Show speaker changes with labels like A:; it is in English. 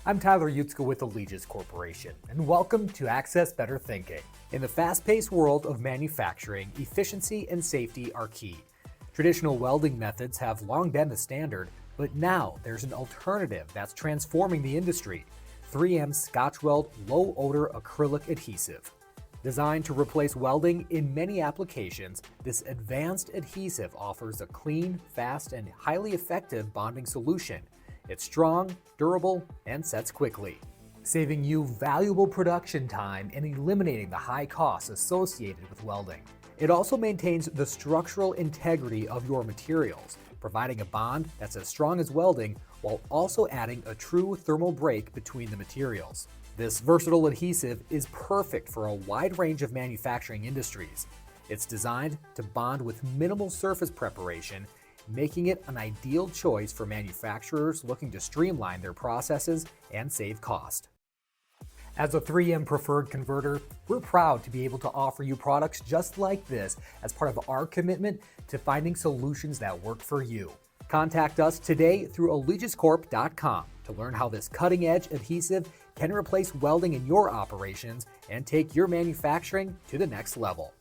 A: I'm Tyler Utzka with Allegis Corporation, and welcome to Access Better Thinking. In the fast-paced world of manufacturing, efficiency and safety are key. Traditional welding methods have long been the standard, but now there's an alternative that's transforming the industry: 3M's Scotch-Weld low-odor acrylic adhesive. Designed to replace welding in many applications, this advanced adhesive offers a clean, fast, and highly effective bonding solution. It's strong, durable, and sets quickly, saving you valuable production time and eliminating the high costs associated with welding. It also maintains the structural integrity of your materials, providing a bond that's as strong as welding while also adding a true thermal break between the materials. This versatile adhesive is perfect for a wide range of manufacturing industries. It's designed to bond with minimal surface preparation, making it an ideal choice for manufacturers looking to streamline their processes and save cost. As a 3M preferred converter, we're proud to be able to offer you products just like this as part of our commitment to finding solutions that work for you. Contact us today through allegiscorp.com to learn how this cutting-edge adhesive can replace welding in your operations and take your manufacturing to the next level.